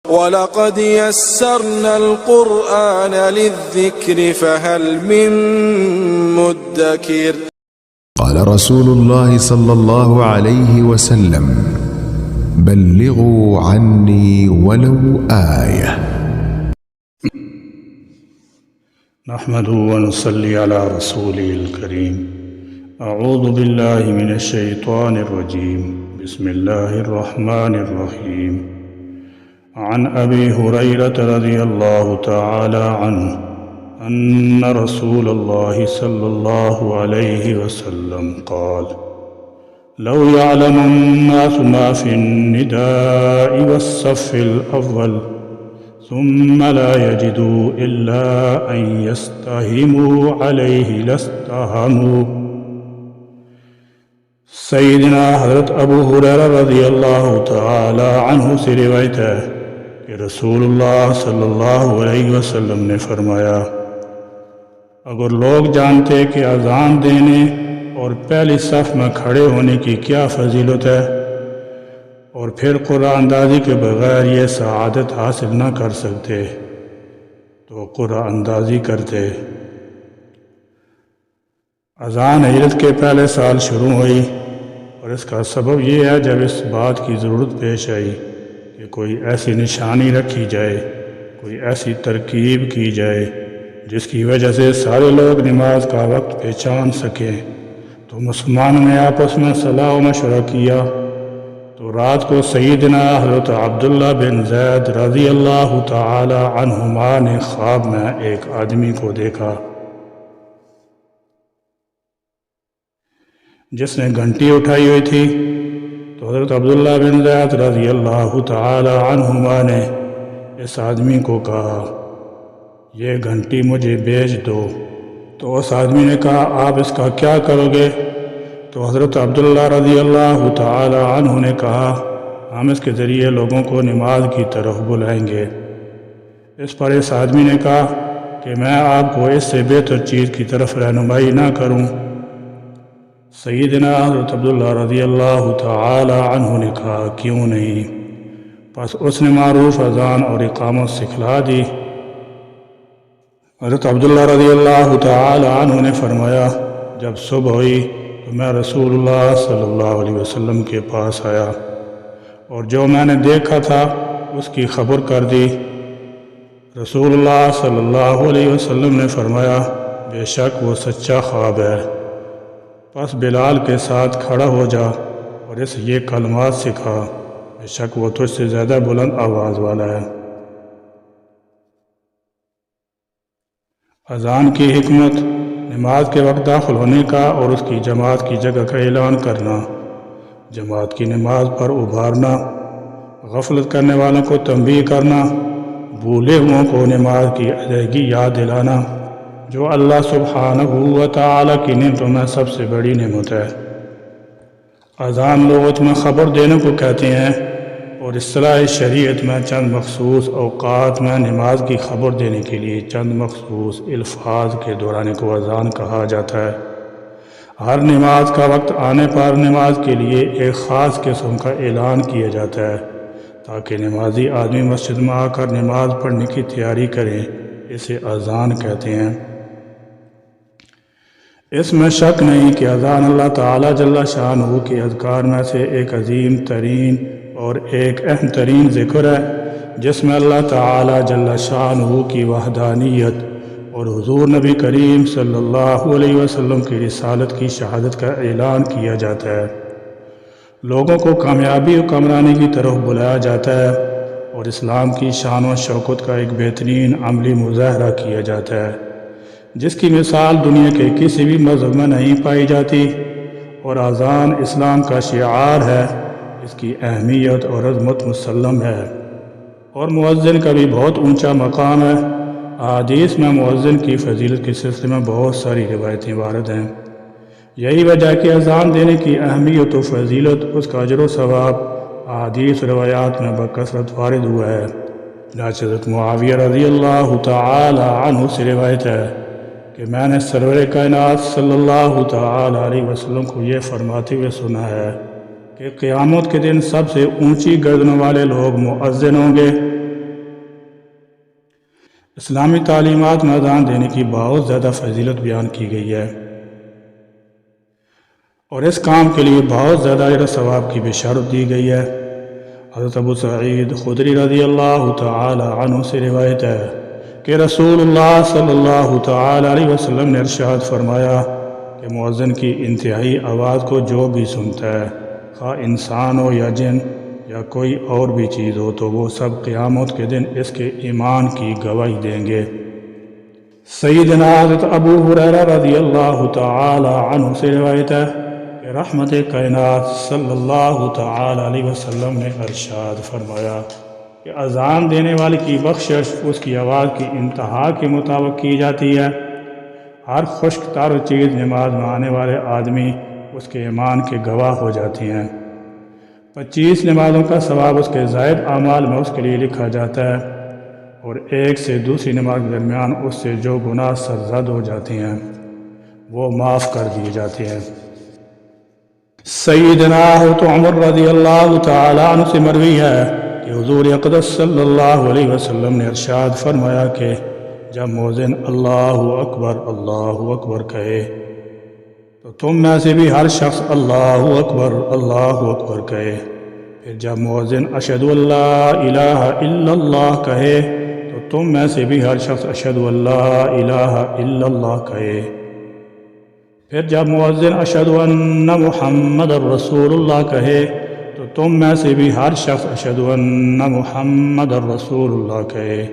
وَلَقَدْ يَسَّرْنَا الْقُرْآنَ لِلذِّكْرِ فَهَلْ مِن مُّدَّكِرٍ. قال رسول الله صلى الله عليه وسلم: بلغوا عني ولو آية. نحمده ونصلي على رسوله الكريم. أعوذ بالله من الشيطان الرجيم. بسم الله الرحمن الرحيم. عن أبي هريرة رضي الله تعالى عنه أن رسول الله صلى الله عليه وسلم قال: لو يعلم الناس ما في النداء والصف الأول ثم لا يجدوا إلا أن يستهموا عليه لاستهموا. سیدنا حضرت ابو ہریرہ رضی اللہ تعالی عنہ سے روایت ہے کہ رسول اللہ صلی اللہ علیہ وسلم نے فرمایا: اگر لوگ جانتے کہ اذان دینے اور پہلی صف میں کھڑے ہونے کی کیا فضیلت ہے اور پھر قرآن اندازی کے بغیر یہ سعادت حاصل نہ کر سکتے تو قرآن اندازی کرتے۔ اذان ہجرت کے پہلے سال شروع ہوئی اور اس کا سبب یہ ہے جب اس بات کی ضرورت پیش آئی کہ کوئی ایسی نشانی رکھی جائے، کوئی ایسی ترکیب کی جائے جس کی وجہ سے سارے لوگ نماز کا وقت پہچان سکیں۔ تو مسلمانوں نے آپس میں صلاح و مشورہ کیا تو رات کو سیدنا حضرت عبداللہ بن زید رضی اللہ تعالی عنہما نے خواب میں ایک آدمی کو دیکھا جس نے گھنٹی اٹھائی ہوئی تھی۔ تو حضرت عبداللہ بن زید رضی اللہ تعالی عنہما نے اس آدمی کو کہا: یہ گھنٹی مجھے بیچ دو۔ تو اس آدمی نے کہا: آپ اس کا کیا کرو گے؟ تو حضرت عبداللہ رضی اللہ تعالی عنہ نے کہا: ہم اس کے ذریعے لوگوں کو نماز کی طرف بلائیں گے۔ اس پر اس آدمی نے کہا کہ میں آپ کو اس سے بہتر چیز کی طرف رہنمائی نہ کروں؟ سیدنا حضرت عبداللہ رضی اللہ تعالی عنہ نے کہا: کیوں نہیں؟ پس اس نے معروف اذان اور اقامت سکھلا دی۔ حضرت عبداللہ رضی اللہ تعالی عنہ نے فرمایا: جب صبح ہوئی تو میں رسول اللہ صلی اللہ علیہ وسلم کے پاس آیا اور جو میں نے دیکھا تھا اس کی خبر کر دی۔ رسول اللہ صلی اللہ علیہ وسلم نے فرمایا: بے شک وہ سچا خواب ہے، پس بلال کے ساتھ کھڑا ہو جا اور اسے یہ کلمات سکھا، بے شک وہ تجھ سے زیادہ بلند آواز والا ہے۔ اذان کی حکمت: نماز کے وقت داخل ہونے کا اور اس کی جماعت کی جگہ کا اعلان کرنا، جماعت کی نماز پر ابھارنا، غفلت کرنے والوں کو تنبیہ کرنا، بھولے ہوئوں کو نماز کی ادائیگی یاد دلانا، جو اللہ سبحانہ و تعالی کی نعمتوں میں سب سے بڑی نعمت ہے۔ اذان لغت میں خبر دینے کو کہتے ہیں اور اصطلاح شریعت میں چند مخصوص اوقات میں نماز کی خبر دینے کے لیے چند مخصوص الفاظ کے دہرانے کو اذان کہا جاتا ہے۔ ہر نماز کا وقت آنے پر نماز کے لیے ایک خاص قسم کا اعلان کیا جاتا ہے تاکہ نمازی آدمی مسجد میں آ کر نماز پڑھنے کی تیاری کریں، اسے اذان کہتے ہیں۔ اس میں شک نہیں کہ اذان اللہ تعالی جل شانہ کے اذکار میں سے ایک عظیم ترین اور ایک اہم ترین ذکر ہے جس میں اللہ تعالی جل شانہ کی وحدانیت اور حضور نبی کریم صلی اللہ علیہ وسلم کی رسالت کی شہادت کا اعلان کیا جاتا ہے، لوگوں کو کامیابی و کامرانی کی طرف بلایا جاتا ہے اور اسلام کی شان و شوکت کا ایک بہترین عملی مظاہرہ کیا جاتا ہے جس کی مثال دنیا کے کسی بھی مذہب میں نہیں پائی جاتی، اور اذان اسلام کا شعار ہے، اس کی اہمیت اور عظمت مسلم ہے، اور مؤذن کا بھی بہت اونچا مقام ہے۔ احادیث میں مؤذن کی فضیلت کے سلسلے میں بہت ساری روایتیں وارد ہیں۔ یہی وجہ کہ اذان دینے کی اہمیت و فضیلت، اس کا اجر و ثواب احادیث روایات میں بکثرت وارد ہوا ہے۔ چنانچہ حضرت معاویہ رضی اللہ تعالی عنہ سے روایت ہے کہ میں نے سرور کائنات صلی اللہ تعالی علیہ وسلم کو یہ فرماتے ہوئے سنا ہے کہ قیامت کے دن سب سے اونچی گردنوں والے لوگ مؤذن ہوں گے، اسلامی تعلیمات میں اذان دینے کی بہت زیادہ فضیلت بیان کی گئی ہے اور اس کام کے لیے بہت زیادہ اجر ثواب کی بشارت دی گئی ہے۔ حضرت ابو سعید خدری رضی اللہ تعالی عنہ سے روایت ہے کہ رسول اللہ صلی اللہ تعالی علیہ وسلم نے ارشاد فرمایا کہ مؤذن کی انتہائی آواز کو جو بھی سنتا ہے، خواہ انسان ہو یا جن یا کوئی اور بھی چیز ہو، تو وہ سب قیامت کے دن اس کے ایمان کی گواہی دیں گے۔ سیدنا حضرت ابو ہریرہ رضی اللہ تعالی عنہ سے روایت ہے کہ رحمت کائنات صلی اللہ تعالی علیہ وسلم نے ارشاد فرمایا کہ اذان دینے والے کی بخشش اس کی آواز کی انتہا کے مطابق کی جاتی ہے۔ ہر خشک تر چیز نماز میں آنے والے آدمی اس کے ایمان کے گواہ ہو جاتی ہیں۔ 25 نمازوں کا ثواب اس کے زائد اعمال میں اس کے لیے لکھا جاتا ہے، اور ایک سے دوسری نماز کے درمیان اس سے جو گناہ سرزد ہو جاتے ہیں وہ معاف کر دیے جاتے ہیں۔ سیدنا حضرت عمر رضی اللہ تعالی عنہ سے مروی ہے کہ حضور اقدس صلی اللہ علیہ وسلم نے ارشاد فرمایا کہ جب مؤذن اللہ اکبر کہے تو تم میں سے بھی ہر شخص اللہ اکبر کہے۔ پھر جب مؤذن اشہد ان لا الہ الا اللہ کہے تو تم میں سے بھی ہر شخص اشہد ان لا الہ الا اللہ کہے۔ پھر جب مؤذن اشہد ان محمد الرسول اللہ کہے تو تم میں سے بھی ہر شخص اشہد ان محمد الرسول اللہ کہے۔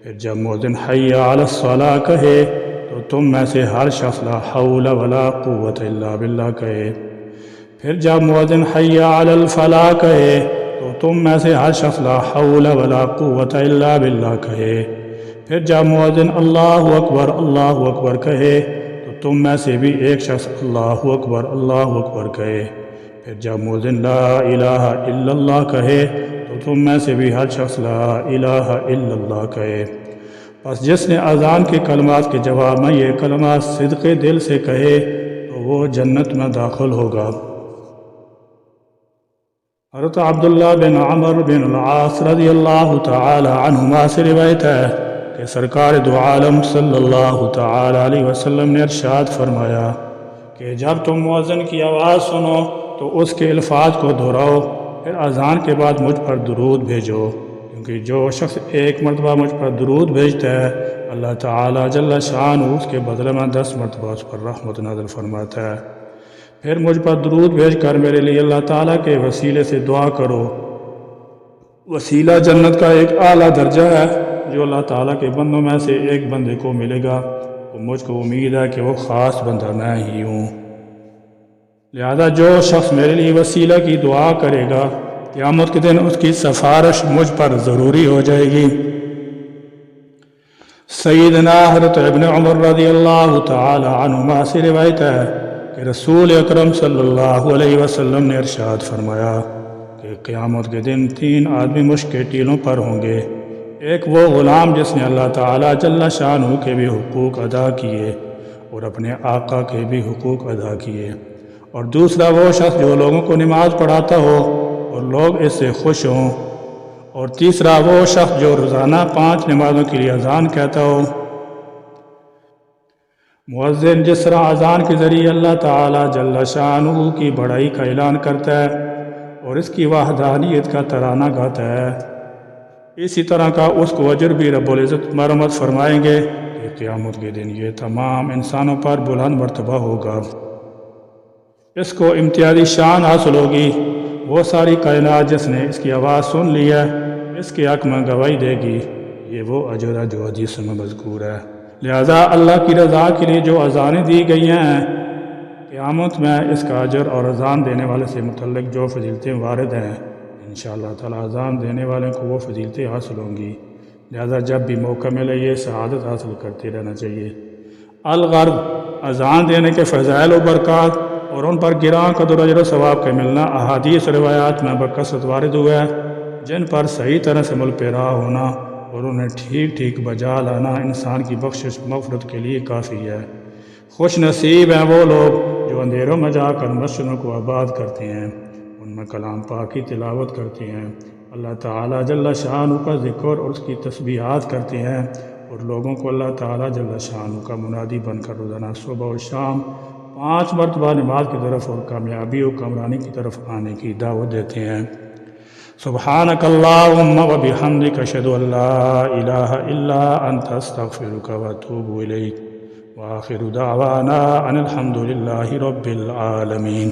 پھر جب مؤذن حی علی الصلاۃ کہے تو تم میں سے ہر شخص لا حول ولا قوت الا باللہ کہے۔ پھر جب مؤذن حی علی الفلاح کہے تو تم میں سے ہر شخص لا حول ولا قوت الا باللہ کہے۔ پھر جب مؤذن اللہ اکبر کہے تو تم میں سے بھی ایک شخص اللہ اکبر کہے۔ پھر جب مؤذن لا الہ الا اللہ کہے تو تم میں سے بھی ہر شخص لا الہ الا اللہ کہے۔ پس جس نے اذان کے کلمات کے جواب میں یہ کلمات صدق دل سے کہے تو وہ جنت میں داخل ہوگا۔ حضرت عبداللہ بن عمر بن العاص رضی اللہ تعالی عنہما سے روایت ہے کہ سرکار دو عالم صلی اللہ تعالی علیہ وسلم نے ارشاد فرمایا کہ جب تم مؤذن کی آواز سنو تو اس کے الفاظ کو دہراؤ، پھر اذان کے بعد مجھ پر درود بھیجو، کیونکہ جو شخص ایک مرتبہ مجھ پر درود بھیجتا ہے اللہ تعالی جل شانہ اس کے بدلے میں 10 مرتبہ اس پر رحمت نازل فرماتا ہے۔ پھر مجھ پر درود بھیج کر میرے لیے اللہ تعالیٰ کے وسیلے سے دعا کرو۔ وسیلہ جنت کا ایک اعلیٰ درجہ ہے جو اللہ تعالیٰ کے بندوں میں سے ایک بندے کو ملے گا، اور مجھ کو امید ہے کہ وہ خاص بندہ میں ہی ہوں۔ لہذا جو شخص میرے لیے وسیلہ کی دعا کرے گا قیامت کے دن اس کی سفارش مجھ پر ضروری ہو جائے گی۔ سیدنا حضرت ابن عمر رضی اللہ تعالی عنہما سے روایت ہے کہ رسول اکرم صلی اللہ علیہ وسلم نے ارشاد فرمایا کہ قیامت کے دن 3 آدمی مشک کے ٹیلوں پر ہوں گے، ایک وہ غلام جس نے اللہ تعالی جل شانہ کے بھی حقوق ادا کیے اور اپنے آقا کے بھی حقوق ادا کیے، اور دوسرا وہ شخص جو لوگوں کو نماز پڑھاتا ہو اور لوگ اس سے خوش ہوں، اور تیسرا وہ شخص جو روزانہ 5 نمازوں کے لیے اذان کہتا ہو۔ مؤذن جس طرح اذان کے ذریعے اللہ تعالی جل شانہ کی بڑائی کا اعلان کرتا ہے اور اس کی وحدانیت کا ترانہ گاتا ہے، اسی طرح کا اس کو اجر بھی رب العزت مرمت فرمائیں گے کہ قیامت کے دن یہ تمام انسانوں پر بلند مرتبہ ہوگا۔ اس کو امتیازی شان حاصل ہوگی، وہ ساری کائنات جس نے اس کی آواز سن لی ہے اس کے حق میں گواہی دے گی، یہ وہ اجر ہے جو حدیث میں مذکور ہے۔ لہذا اللہ کی رضا کے لیے جو اذانیں دی گئی ہیں، قیامت میں اس کا اجر اور اذان دینے والے سے متعلق جو فضیلتیں وارد ہیں انشاءاللہ تعالی اذان دینے والے کو وہ فضیلتیں حاصل ہوں گی۔ لہذا جب بھی موقع ملے یہ سعادت حاصل کرتے رہنا چاہیے۔ الغرض اذان دینے کے فضائل و برکات اور ان پر گراں قدر و اجر و ثواب کا ملنا احادیث روایات میں بکثرت وارد ہوا ہے، جن پر صحیح طرح سے عمل پیرا ہونا اور انہیں ٹھیک بجا لانا انسان کی بخشش مغفرت کے لیے کافی ہے۔ خوش نصیب ہیں وہ لوگ جو اندھیروں میں جا کر مسجدوں کو آباد کرتے ہیں، ان میں کلام پاک کی تلاوت کرتے ہیں، اللہ تعالی جل شانہ کا ذکر اور اس کی تسبیحات کرتے ہیں، اور لوگوں کو اللہ تعالیٰ جل شانہ کا منادی بن کر روزانہ صبح اور شام 5 مرتبہ نماز کی طرف اور کامیابی و کامرانی کی طرف آنے کی دعوت دیتے ہیں۔ سبحانک اللہم و بحمدک اشہد ان لا الہ الا انت استغفرک و اتوب الیک وآخر دعوانا ان الحمد للہ رب العالمین۔